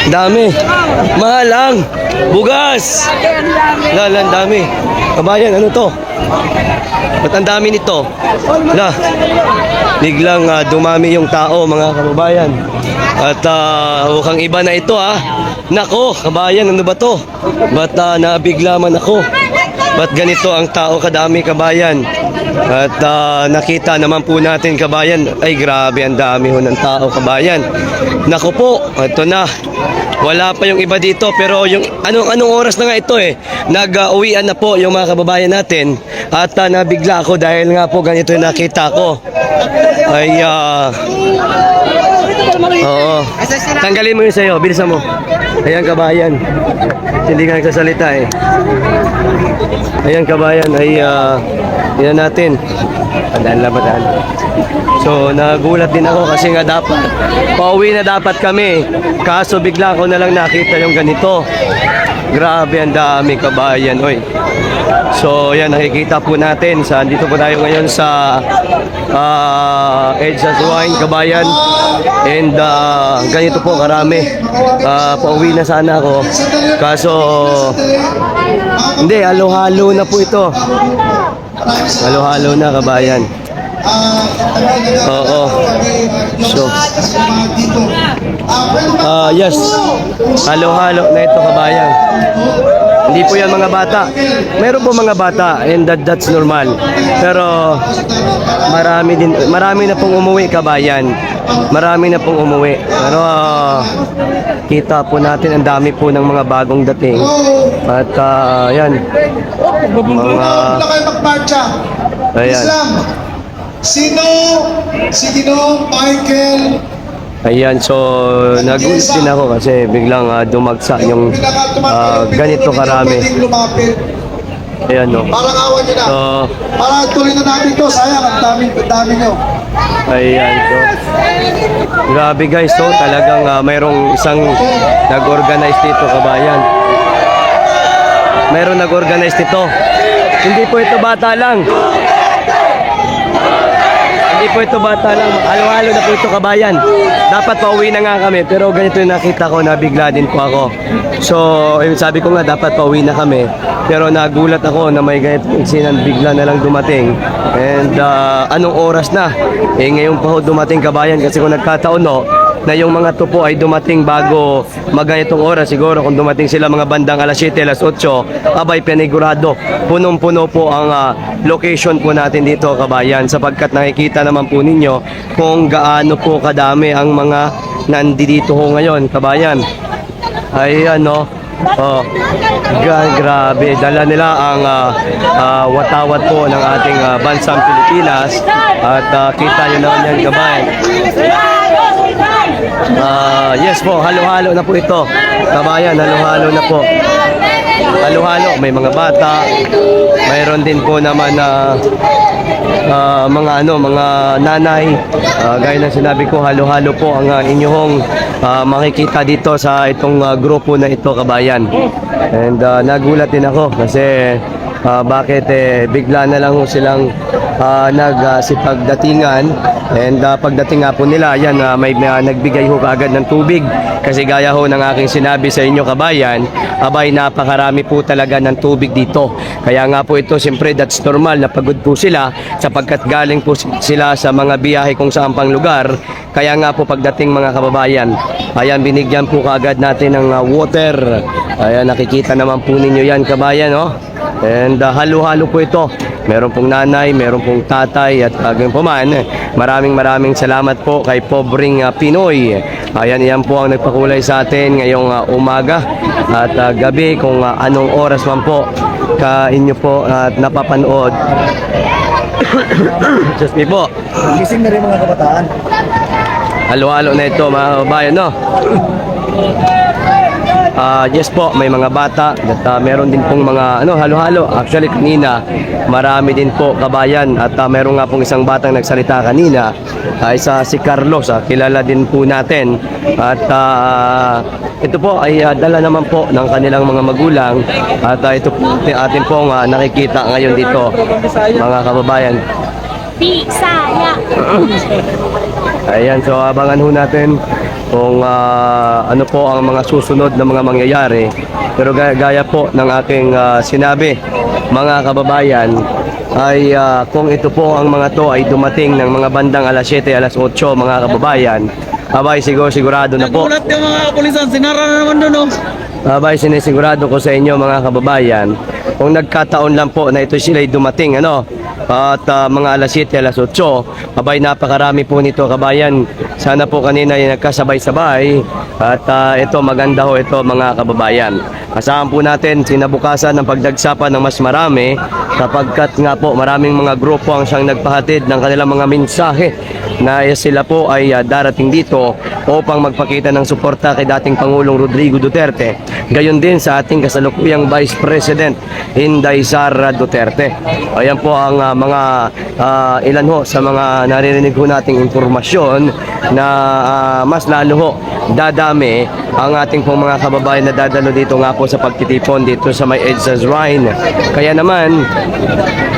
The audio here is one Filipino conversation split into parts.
Dami. Mahal ang bugas. Ang dami. Kabayan, ano to? Ba't ang dami nito? Na, biglang dumami yung tao, mga kababayan. At mukhang iba na ito, Nako, kabayan, ano ba to? Ba't nabigla man ako? Ba't ganito ang tao kadami, kabayan? At nakita naman po natin, kabayan, ay grabe, ang dami ho ng tao, kabayan. Nako po, ito na. Wala pa yung iba dito, pero yung anong oras na nga ito nag-uwian na po yung mga kababayan natin. At nabigla ako dahil nga po ganito yung nakita ko. Ay oo. Tanggalin mo yun sa'yo, bilisan mo. Ayan, kabayan. Hindi ka nagsasalita Ayan, kabayan, ay yan natin. Padaan. So, nagulat din ako kasi nga dapat pauwi na dapat kami. Kaso bigla ko na lang nakita yung ganito. Grabe, ang dami, kabayan, oy. So, yan, nakikita po natin. Dito po tayo ngayon sa Edsa's Wine, kabayan. And ganito po karami. Pauwi na sana ako. Kaso, hindi, halo-halo na po ito. Halo-halo na, kabayan. Oo. So, yes. Halo-halo na ito, kabayan. Hindi po yan mga bata. Meron po mga bata and that's normal. Pero marami na pong umuwi, kabayan. Marami na pong umuwi. Pero kita po natin ang dami po ng mga bagong dating. At yan. Mga ayan. Si Michael. Ayan, so nagulat din ako kasi biglang dumagsa yung ganito karami. Ayan, no. Parang awan nyo na. So, parang tuloy na natin to. Sayang, ang dami nyo. ayan, so grabe guys, so talagang mayroong isang nag-organize dito, kabayan. Mayroong nag-organize dito. Hindi po ito bata lang. Hindi po ito bata lang, halo-halo na po ito, kabayan. Dapat pauwi na nga kami, pero ganito yung nakita ko, nabigla din po ako. So, sabi ko nga, dapat pauwi na kami. Pero nagulat ako na may ganito insinan, bigla na lang dumating. And anong oras na? Ngayon pa ho dumating, kabayan, kasi kung nagkataon na yung mga tupo ay dumating bago maganitong oras, siguro kung dumating sila mga bandang alas 7, alas 8, abay panigurado. Punong-puno po ang location po natin dito, kabayan, sapagkat nakikita naman po ninyo kung gaano po kadami ang mga nandito ho ngayon, kabayan. Ayan, no. Grabe, dala nila ang watawat po ng ating bansang Pilipinas. At kita nyo naman yan, kabayan. Yes po, halo-halo na po ito, kabayan, halo-halo na po. Halo-halo, may mga bata, mayroon din po naman mga nanay. Gaya ng sinabi ko, halo-halo po ang inyong makikita dito sa itong grupo na ito, kabayan. And nagulat din ako kasi bakit bigla na lang silang nagsipagdatingan. And pagdating nga po nila, yan, may nagbigay ho kaagad ng tubig. Kasi gaya ho ng aking sinabi sa inyo, kabayan, abay, napakarami po talaga ng tubig dito. Kaya nga po ito, siyempre, that's normal na pagod po sila sapagkat galing po sila sa mga biyahe kung saan pang lugar. Kaya nga po pagdating, mga kababayan, ayan, binigyan po kaagad natin ng water. Ayan, nakikita naman po ninyo yan, kabayan, And halo-halo po ito. Meron pong nanay, meron pong tatay, at gagawin po man. Maraming salamat po kay Pobreng Pinoy. Ayan, yan po ang nagpakulay sa atin ngayong umaga at gabi, kung anong oras man po ka inyo po at napapanood. Just me po. Gising na rin mga kabataan. Halo-halo na ito, mga kabayan, no? Yes po, may mga bata at meron din pong mga halo-halo. Actually kanina marami din po, kabayan, at meron nga pong isang batang nagsalita kanina, si Carlos, kilala din po natin. At ito po ay dala naman po ng kanilang mga magulang, at ito po atin pong nakikita ngayon dito, mga kababayan. Bisaya. Ayan, so abangan ho natin kung ano po ang mga susunod na mga mangyayari. Pero gaya po ng aking sinabi, mga kababayan, ay kung ito po ang mga to ay dumating ng mga bandang alas 7, alas 8, mga kababayan, abay sigurado na po. Nagulat yung mga kapulisan, sinara na naman doon. Abay, sinisigurado ko sa inyo mga kababayan, kung nagkataon lang po na ito sila'y dumating, at mga alas 7, alas 8, abay, napakarami po nito kabayan. Sana po kanina ay nagkasabay-sabay at ito maganda ho ito mga kababayan. Asahan po natin sinabukasan ng pagdagsapan ng mas marami sapagkat nga po maraming mga grupo ang siyang nagpahatid ng kanilang mga mensahe na sila po ay darating dito upang magpakita ng suporta kay dating Pangulong Rodrigo Duterte. Gayon din sa ating kasalukuyang Vice President Inday Sara Duterte. Ayan po ang mga ilan ho sa mga naririnig ho nating impormasyon na mas lalo ho dadami ang ating pong mga kababayan na dadalo dito nga po sa pagtitipon dito sa may EDSA Shrine. Kaya naman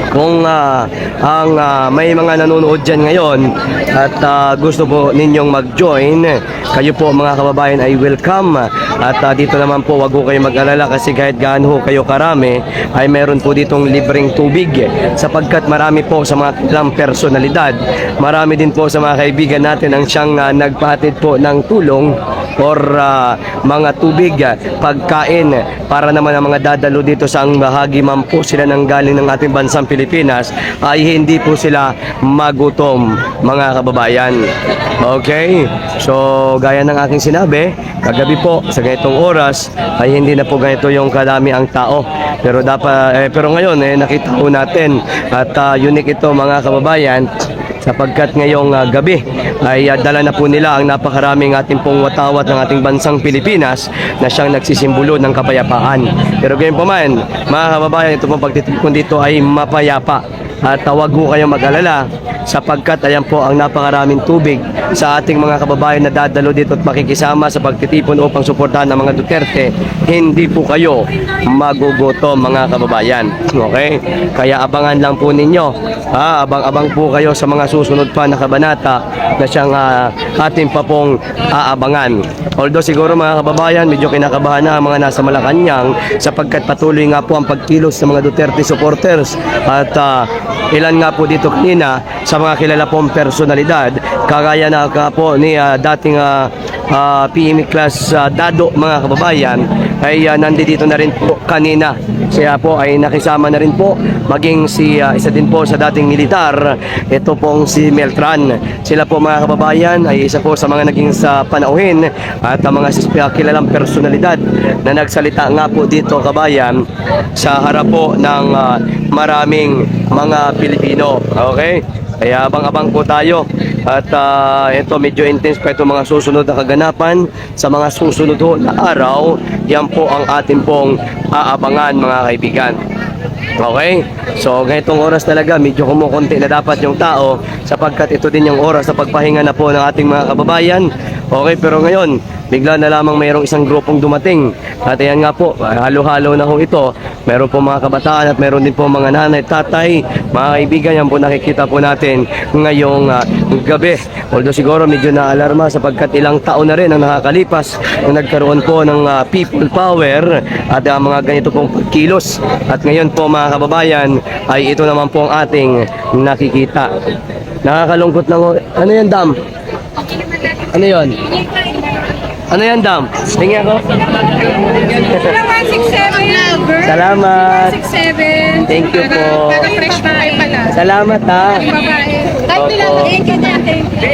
kung may mga nanonood dyan ngayon at gusto po ninyong mag-join, kayo po mga kababayan ay welcome. At dito naman po wag po kayo mag-alala kasi kahit gaano kayo karami ay meron po ditong libreng tubig sapagkat marami po sa mga ilang personalidad, marami din po sa mga kaibigan natin ang siyang nagpahatid po ng tulong or mga tubig, pagkain para naman ang mga dadalo dito sa ang bahagi man po sila nang galing ng ating bansang Pilipinas ay hindi po sila magutom mga kababayan. Okay? So gaya ng aking sinabi, kagabi po sa ganitong oras ay hindi na po ganito yung kadami ang tao. Pero pero ngayon nakita po natin at unique ito mga kababayan sapagkat ngayong gabi ay dala na po nila ang napakaraming ating pong watawat ng ating bansang Pilipinas na siyang nagsisimbolo ng kapayapaan. Pero gayon pa man, mga kababayan, ito pong pagtitipon dito ay mapayapa. At huwag po kayong mag-alala sapagkat ayan po ang napakaraming tubig sa ating mga kababayan na dadalo dito at makikisama sa pagtitipon upang suportahan ng mga Duterte. Hindi po kayo magugutom mga kababayan. Okay? Kaya abangan lang po ninyo. Abang-abang po kayo sa mga susunod pa na kabanata na siyang ating pa pong aabangan. Although siguro mga kababayan, medyo kinakabahan na ang mga nasa Malacanang sapagkat patuloy nga po ang pagkilos ng mga Duterte supporters at ilan nga po dito kanina sa mga kilala pong personalidad kagaya na po ni dating PME class Dado mga kababayan ay nandito na rin po kanina. Siya po ay nakisama na rin po maging si isa din po sa dating militar, ito pong si Meltran. Sila po mga kababayan ay isa po sa mga naging sa panauhin at mga kilalang personalidad na nagsalita nga po dito kabayan sa harap po ng maraming mga Pilipino. Okay? Kaya abang-abang po tayo at ito medyo intense pa ito mga susunod na kaganapan sa mga susunod na araw. Yan po ang ating pong aabangan mga kaibigan. Okay? So ganitong oras talaga medyo kumukunti na dapat yung tao sapagkat ito din yung oras na pagpahinga na po ng ating mga kababayan. Okay, pero ngayon bigla na lamang mayroong isang grupong dumating at ayan nga po, halo-halo na ho ito. Meron po mga kabataan at meron din po mga nanay, tatay, mga kaibigan. Yan po nakikita po natin ngayong gabi. Although siguro medyo na-alarma sapagkat ilang taon na rin ang nakakalipas nung nagkaroon po ng people power at mga ganito pong kilos. At ngayon po mga kababayan ay ito naman po ang ating nakikita. Nakakalungkot lang ho. Ano yan, Dam? Ano yun? Ano yan, Dam? Tingin ako. 167. Salamat. 167. Thank you po. Fresh tayo pala. Salamat ha. Babae. Kahit nila, thank you.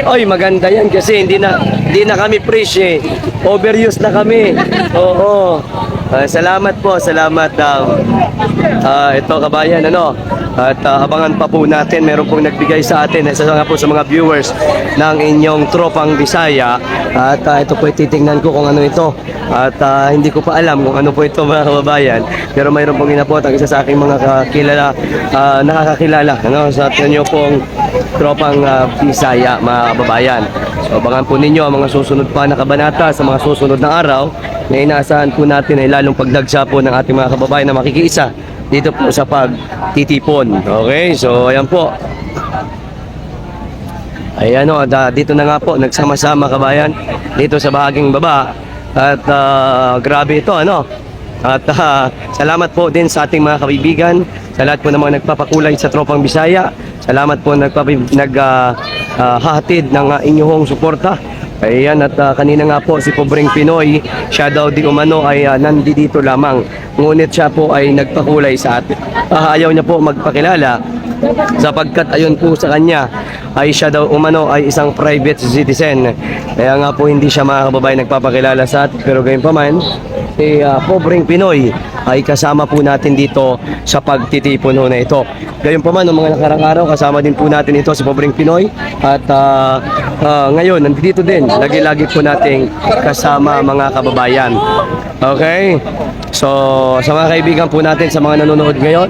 Oy, maganda yan kasi hindi na kami fresh eh. Overuse na kami. Oo. Salamat po, salamat daw. Ito kabayan, at abangan pa po natin, meron pong nagbigay sa atin, isa nga po sa mga viewers ng inyong tropang Bisaya. At ito po titingnan ko kung ano ito. At hindi ko pa alam kung ano po ito mga kababayan. Pero mayroon pong inapot ang isa sa aking mga nakakakilala sa inyo pong tropang Bisaya mga kababayan. So abangan po ninyo ang mga susunod pa na kabanata sa mga susunod na araw na inaasahan po natin ay lalong pagdagsa po ng ating mga kababayan na makikiisa dito po sa pagtitipon. Okay, so ayan po. Ayan o, dito na nga po, nagsama-sama kabayan dito sa bahaging baba. At grabe ito, ano? At salamat po din sa ating mga kaibigan, sa lahat po ng mga nagpapakulay sa Tropang Bisaya. Salamat po naghahatid ng inyong suporta. Ayan, at kanina nga po si Pobreng Pinoy, siya daw di umano ay nandito lamang. Ngunit siya po ay nagpakulay sa atin. Ayaw niya po magpakilala sapagkat ayon po sa kanya ay siya daw umano ay isang private citizen. Kaya nga po hindi siya mga kababayan nagpapakilala sa atin. Pero gayon pa man, si Pobreng Pinoy ay kasama po natin dito sa pagtitipon ho na ito. Gayon pa man, noong mga nakarang araw, kasama din po natin ito si Pobreng Pinoy. At ngayon, nandito din, lagi-lagi po nating kasama mga kababayan. Okay? So, sa mga kaibigan po natin, sa mga nanonood ngayon,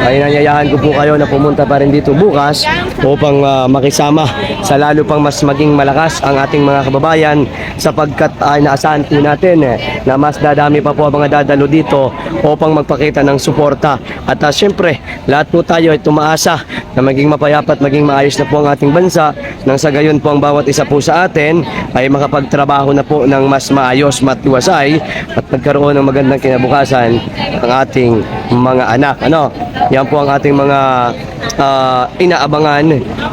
ay nanyayahan ko po kayo na pumunta pa rin dito bukas upang makisama sa lalo pang mas maging malakas ang ating mga kababayan sapagkat inaasahan po natin na mas dadami pa po ang mga dadalo dito upang magpakita ng suporta. At syempre, lahat po tayo ay tumaasa na maging mapayapa at maging maayos na po ang ating bansa nang sa gayon po ang bawat isa po sa atin ay makapagtrabaho na po ng mas maayos, matiwasay at magkaroon ng magandang kinabukasan ang ating mga anak. Ano? Yan po ang ating mga inaabangan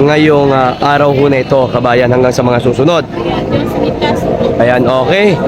ngayong araw ho na ito, kabayan, hanggang sa mga susunod. Ayan, okay.